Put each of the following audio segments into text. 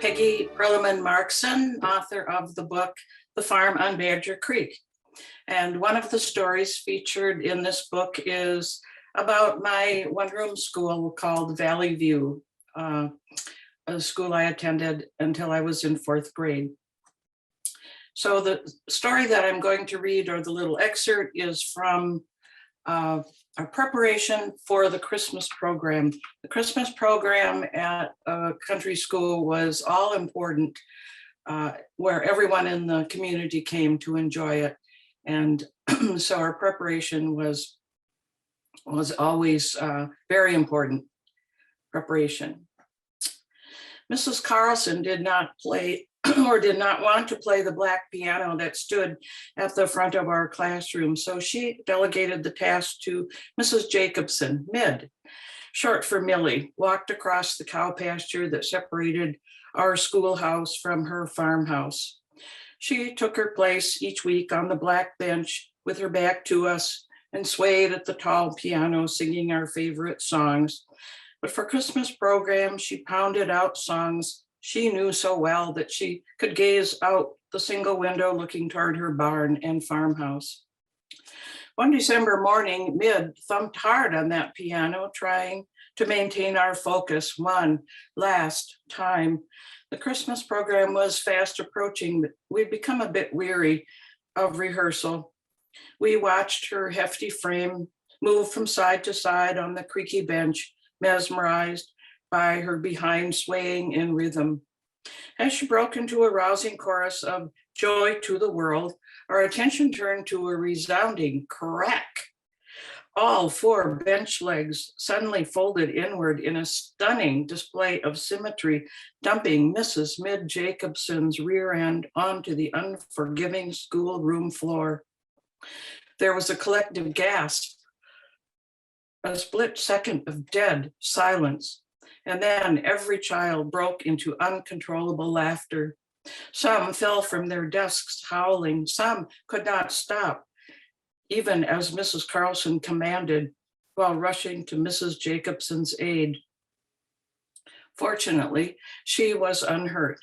Peggy Prilaman Marxen, author of the book, The Farm on Badger Creek. And one of the stories featured in this book is about my one-room school called Valley View, a school I attended until I was in 4th grade. So the story that I'm going to read, or the little excerpt, is from our preparation for the Christmas program. The Christmas program at a country school was all important, where everyone in the community came to enjoy it. And so our preparation was always very important preparation. Mrs. Carlson did not play or did not want to play the black piano that stood at the front of our classroom, so she delegated the task to Mrs. Jacobson. Mid, short for Millie, walked across the cow pasture that separated our schoolhouse from her farmhouse. She took her place each week on the black bench with her back to us and swayed at the tall piano, singing our favorite songs. But for Christmas program, she pounded out songs she knew so well that she could gaze out the single window looking toward her barn and farmhouse. One December morning, Mid thumped hard on that piano, trying to maintain our focus one last time. The Christmas program was fast approaching, but we'd become a bit weary of rehearsal. We watched her hefty frame move from side to side on the creaky bench, mesmerized by her behind swaying in rhythm. As she broke into a rousing chorus of joy to the world, our attention turned to a resounding crack. All 4 bench legs suddenly folded inward in a stunning display of symmetry, dumping Mrs. Mid Jacobson's rear end onto the unforgiving schoolroom floor. There was a collective gasp, a split second of dead silence, and then every child broke into uncontrollable laughter. Some fell from their desks howling, some could not stop, even as Mrs. Carlson commanded, while rushing to Mrs. Jacobson's aid. Fortunately, she was unhurt.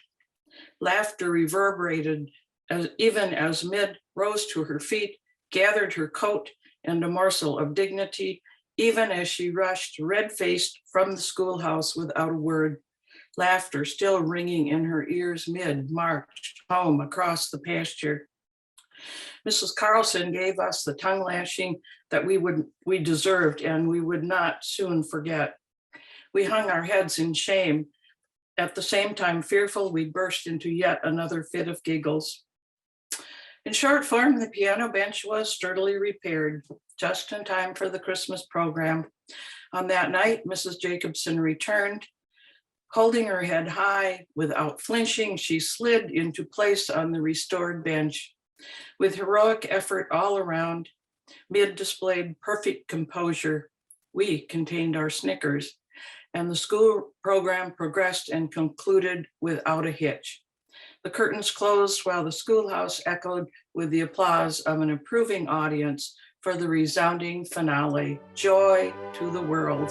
Laughter reverberated even as Mid rose to her feet, gathered her coat and a morsel of dignity, even as she rushed red-faced from the schoolhouse without a word. Laughter still ringing in her ears, Mid marched home across the pasture. Mrs. Carlson gave us the tongue lashing that we deserved and we would not soon forget. We hung our heads in shame, at the same time fearful we'd burst into yet another fit of giggles. In short form, the piano bench was sturdily repaired, just in time for the Christmas program. On that night, Mrs. Jacobson returned. Holding her head high, without flinching, she slid into place on the restored bench. With heroic effort all around, Mid displayed perfect composure. We contained our snickers, and the school program progressed and concluded without a hitch. The curtains closed while the schoolhouse echoed with the applause of an approving audience for the resounding finale, Joy to the World.